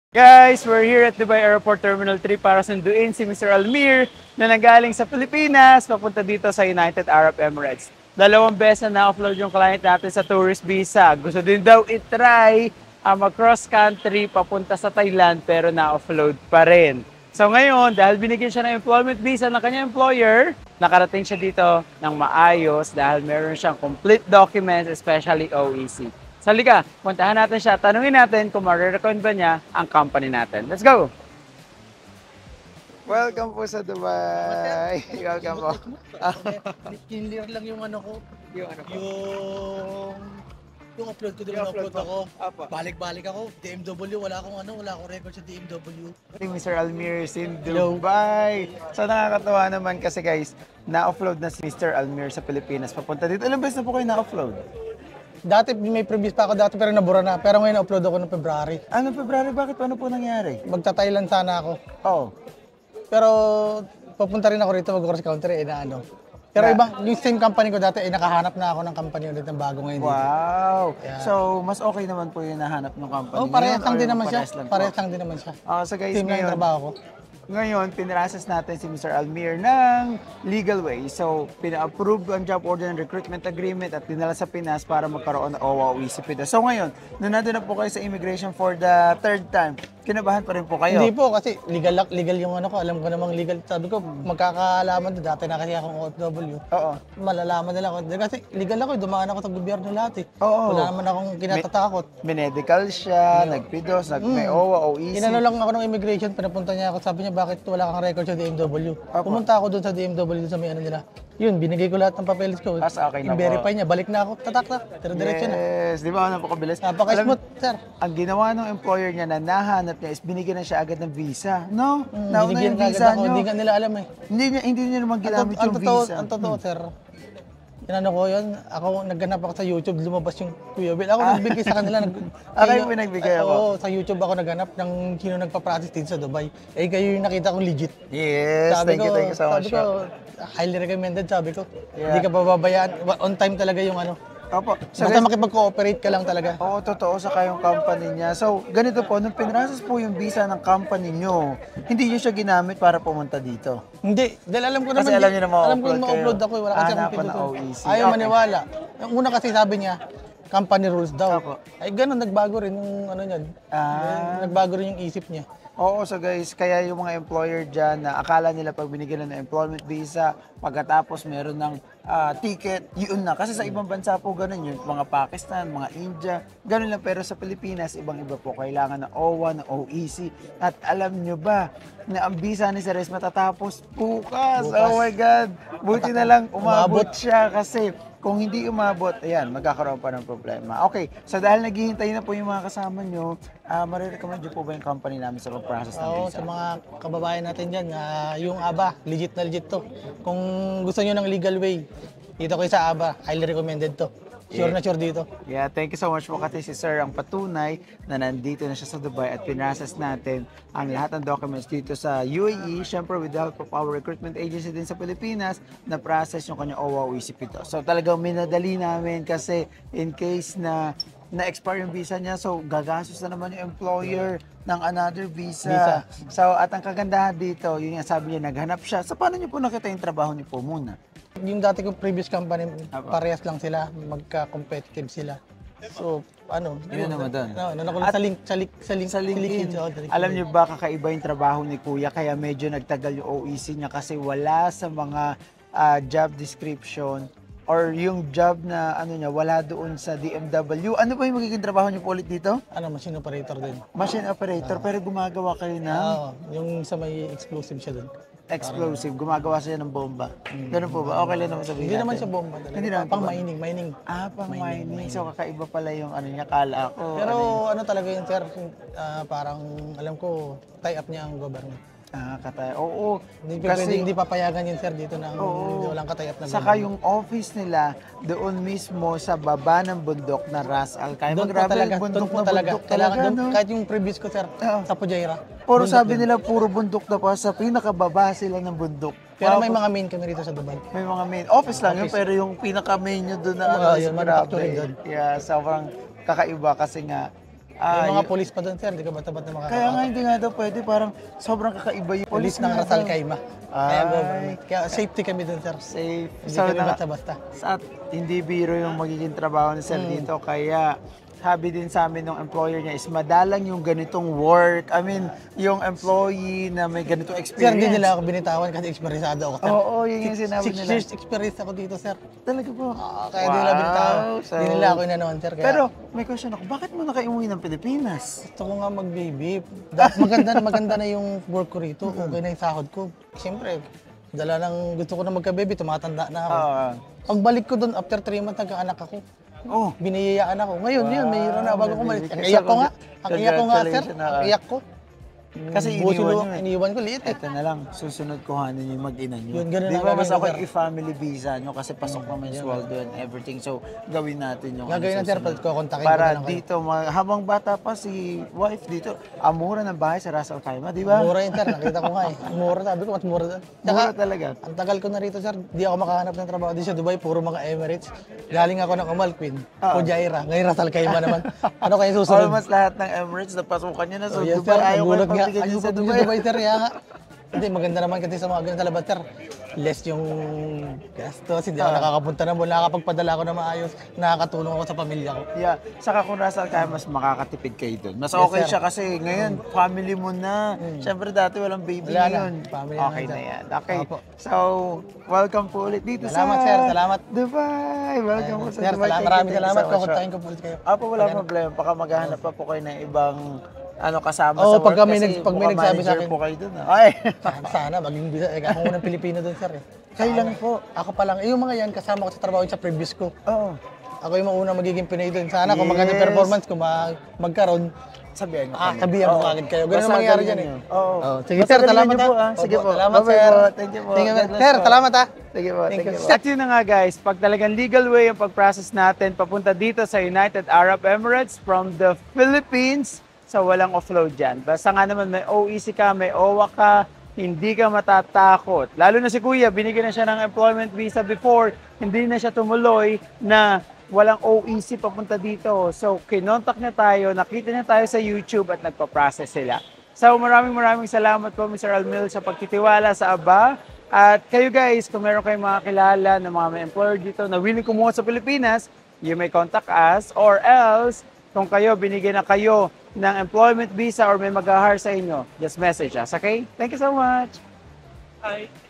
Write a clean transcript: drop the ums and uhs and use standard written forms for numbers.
Guys, we're here at Dubai Airport Terminal 3 para sunduin si Mr. Almir na nanggaling sa Pilipinas papunta dito sa United Arab Emirates. Dalawang beses na na-offload yung client natin sa tourist visa. Gusto din daw itry mag-cross country papunta sa Thailand pero na-offload pa rin. So ngayon, dahil binigyan siya ng employment visa ng kanyang employer, nakarating siya dito ng maayos dahil meron siyang complete documents, especially OEC. So, halika, puntahan natin siya. Tanungin natin kung ma-recommend ba niya ang company natin. Let's go! Welcome po sa Dubai! Welcome po. Clear lang yung ano ko. Yung ano po? Yung upload ko, Yung upload upload ako. Apa. Balik-balik ako. DMW, wala akong record sa DMW. Mr. Almir is in Dubai. So nakakatawa naman kasi guys, na-offload na si Mr. Almir sa Pilipinas. Papunta dito. Ilang beses na po kayo na-offload? Dati may previous pa ako dati pero nabura na. Pero ngayon upload ako noong February. Ano, February? Bakit? Ano po nangyari? Magta-Thailand sana ako. Oh. Pero papunta rin ako rito mag-cross country na ano. Pero yung same company ko dati, nakahanap na ako ng company ulit ng bago ngayon dito. Wow! Yeah. So, mas okay naman po yung nahanap ng company. Oh, parehas ngayon, lang or din naman siya. parehas lang po? Parehas lang din naman siya. So guys, Same lang yung ngayon, trabaho ko. ngayon, pinrocess natin si Mr. Almir ng legal way. So, pina-approve ang job order and recruitment agreement at dinala sa Pinas para magkaroon ng OWA o ECP. So ngayon, nung nandun na po kayo sa immigration for the third time, kinabahan pa rin po kayo? Hindi po kasi legal yung ano ko. Alam ko namang legal. Sabi ko, magkakaalaman to. Dati na kasi akong OFW. Oo. Malalaman nila ako. Kasi legal ako, dumaan ako sa gobyerno lahat eh. Oo. Wala naman akong kinatatakot. Medical siya, nagpidos, may OWA o ECP. Inano lang ako ng immigration, pinapunta niya ako. Sabi niya, bakit wala kang record sa DMW? Pumunta ako doon sa DMW doon sa may ano nila. Yun, binigay ko lahat ng papeles ko. Okay na po. I-verify niya, balik na ako, tatak na. Pero diretso na. Yes, di ba? Napakabilis. Napaka-smooth, sir. Ang ginawa ng employer niya na nahanap niya is binigyan na siya agad ng visa. No? Nauna Binigyan yung ka agad visa ako, niyo. hindi nga nila alam eh. Hindi niya naman ginamit yung visa. Ang totoo, sir. Inano ko yun, ako nagganap ako sa YouTube, lumabas yung Kuya Bill. Ako nagbigay sa kanila. Kayo po nagbigay ako? Oo, sa YouTube ako nagganap ng sino nagpa-practice din sa Dubai. Eh, kayo yung nakita kong legit. Yes, thank you so much. Sabi ko, highly recommended, sabi ko. Hindi ka pababayaan. On time talaga yung ano. Opo. So, Basta makipag-cooperate ka lang talaga. oo, totoo sa kayong company niya. So, ganito po, nung pinrocess po yung visa ng company niyo, hindi niyo siya ginamit para pumunta dito. Hindi, dahil alam ko naman. Kasi alam niyo na alam ko ma-upload ma-upload kayo. ako, wala kasi akong Hanapan ng pinuto. OEC. Ayaw Okay. maniwala. Yung una kasi sabi niya, company rules daw. Opo. Ay ganun, nagbago rin yung ano niyan. Nagbago rin yung isip niya. Oo, so guys, kaya yung mga employer dyan na akala nila pag binigyan na ng employment visa, pagkatapos meron ng ticket, yun na. Kasi sa ibang bansa po ganun yun, mga Pakistan, mga India, ganun lang. Pero sa Pilipinas, ibang-iba po, kailangan ng OWA, ng OEC. At alam nyo ba, na ang visa ni Ceres matatapos bukas. Oh my God! Buti na lang umabot siya kasi kung hindi umabot, ayan, magkakaroon pa ng problema. Okay, so dahil naghihintay na po yung mga kasama nyo, marirecommend nyo po ba yung company namin sa pag-process ng Oo, visa? sa mga kababayan natin dyan, yung ABA, legit na legit to. Kung gusto nyo ng legal way, dito kayo sa ABA, highly recommended to. Sure na sure dito. Yeah, thank you so much po kasi si Sir ang patunay na nandito na siya sa Dubai at pinrocess natin ang lahat ng documents dito sa UAE. Siyempre with the help of our recruitment agency din sa Pilipinas, na-process yung kanyang OWA o ECP to. So talagang minadali namin kasi in case na na-expire yung visa niya, so gagastos na naman yung employer ng another visa. So at ang kagandahan dito, yun nga sabi niya, naghanap siya. So paano niyo po nakita yung trabaho niyo po muna? Yung dati kong previous company, parehas lang sila, magka-competitive sila. So, ano, Yun naman doon. Nanako lang sa LinkedIn. Alam niyo ba, kakaiba yung trabaho ni Kuya, kaya medyo nagtagal yung OEC niya kasi wala sa mga job description or yung job na ano niya, wala doon sa DMW. Ano ba yung magiging trabaho niyo po ulit dito? Ano, machine operator din. Machine operator, pero gumagawa kayo ng Oo, yung sa may explosive siya doon. explosive, gumagawa siya ng bomba. Ganun po ba? Okay lang naman sabihin Hindi natin. naman siya bomba talaga. Hindi naman Pang po ba? mining. Pang mining. So kakaiba pala yung ano niya, kala ko. Pero ano talaga yun, sir, parang alam ko, tie-up niya ang government. Katay. Oo. Hindi pwedeng hindi papayagan yun, sir, dito nang walang ka-tie-up na Saka yung office nila, doon mismo sa baba ng bundok na Ras Al Khaimah. doon po talaga, bundok doon po na talaga. bundok Kailangan talaga, doon, no? kahit yung previous ko, sir, sa Pujaira. Puro bundok sabi din. nila, puro bundok na pa. Sa pinakababa sila ng bundok. Pero may mga main kami rito sa Dubai. May mga main. Office lang yun, pero yung pinaka-main nyo doon na ano, yun, grabe. manufacturing doon. Yeah, sobrang kakaiba kasi nga, May mga police pa doon, sir. Hindi ka bata-bata Kaya nga makakapasok. hindi nga daw pwede, parang sobrang kakaiba yung Police ng nga Rasal daw. Kayma. Kaya government. Kaya safety kami doon, sir. Safe. Hindi So, kami basta-basta. at hindi biro yung magiging trabaho ni Sir dito, kaya sabi din sa amin ng employer niya is madalang yung ganitong work. I mean, yung employee na may ganitong Sir, experience. hindi nila ako binitawan kasi experiencado ako, sir. Oo, yun yung sinabi 6 nila. years experience ako dito, sir. Talaga po. Kaya hindi nila binitawan. So, Hindi nila ako inanoon, sir. Kaya Pero may question ako, bakit mo na kayo umuwi ng Pilipinas? gusto ko nga mag-baby. Maganda na yung work ko rito. Okay na yung sahod ko. Siyempre, dala ng gusto ko na magka-baby, tumatanda na ako. Pagbalik ko doon, after 3 months, nagkaanak ako. Oh, Biniyayaan ako. Ngayon, yun, mayroon na bago ko malis. Ang Congratulations. iyak ko nga. Ang iyak ko nga, sir. Congratulations, Ang iyak ko. kasi Buso iniwan luwak, nyo eh. iniwan ko, liit eh. Ito na lang, susunod kuhanin yung mag-ina nyo. Yun, ganun Di ang ba mas gagawin ko, ako i-family visa nyo kasi pasok naman yung sweldo and everything. So, gawin natin yung Gagawin natin, sir, susunod. kukontakin ko na Para lang kayo. dito, habang bata pa si wife dito, mura ng bahay sa Ras Al Khaimah, di ba? Mura yun, sir. Nakita ko nga eh. Ang mura, sabi ko, mas mura. Mura talaga. Ang tagal ko na rito, sir. Di ako makahanap ng trabaho dito sa Dubai. Puro mga Emirates. Galing ako ng Umalquin, Fujairah. Ngayon, Ras Al Khaimah naman. Ano kaya susunod? Almost lahat ng Emirates na pasukan nyo na. So, Yes, Dubai, sir. ayaw ko Nagulat yung nga. pabigyan Ayaw nyo sa pa Dubai. Dubai, sir. Kaya nga. Hindi, maganda naman kasi sa mga ganun sa labas, sir. Less yung gastos. Hindi ako nakakapunta na mula. Nakakapagpadala ako na maayos. Nakakatulong ako sa pamilya ko. Yeah. Saka kung Ras Al Khaimah, mas makakatipid kayo doon. Mas okay sir. siya kasi ngayon, family mo na. Siyempre dati walang baby Wala na. ngayon. Family na Okay lang, na sir. yan. Okay. Opo. So, welcome po ulit dito Salamat, sa sir. Salamat. Dubai. Welcome po sa Sir, Dubai. maraming salamat. Thank you so much. Kukontakin ko po ulit kayo. Apo, wala problema. Baka maghahanap pa po kayo ng ibang kasama Oo, sa work pagka may kasi pag may mukhang nagsabi sa manager akin. po kayo doon. Ay! Sana, maging bisa. Ako unang Pilipino doon, sir. Kailan po? Ako pa lang. Yung mga yan, kasama ko sa trabaho sa previous ko. Oo. Ako yung unang magiging Pinoy doon. Sana kung maganda Yes. performance ko, magkaroon. Sabihan nyo Sabihan mo agad kayo. Ganun Basta ang mangyari galingan dyan eh. nyo. Oo. Oh, sige, Basta sir. galingan Salamat nyo po, ha. Sige Opo, po. salamat, Bye-bye sir. po. Thank you po. Thank you, God bless sir. po. Salamat ha. Sige po. Thank you po. At yun na nga guys, pag talagang legal way ang pag-process natin papunta dito sa United Arab Emirates from the Philippines, sa walang offload dyan. Basta nga naman may OEC ka, may OWA ka, hindi ka matatakot. Lalo na si Kuya, binigyan na siya ng employment visa before, hindi na siya tumuloy na walang OEC papunta dito. So, kinontak niya tayo, nakita niya tayo sa YouTube at nagpa-process sila. So, maraming salamat po, Mr. Almil, sa pagtitiwala sa ABA. At kayo guys, kung meron kayong mga kilala na mga may employer dito na willing kumuha sa Pilipinas, you may contact us, or else, kung kayo, binigyan na kayo ng employment visa or may mag-hire sa inyo, just message us, okay? Thank you so much. Bye.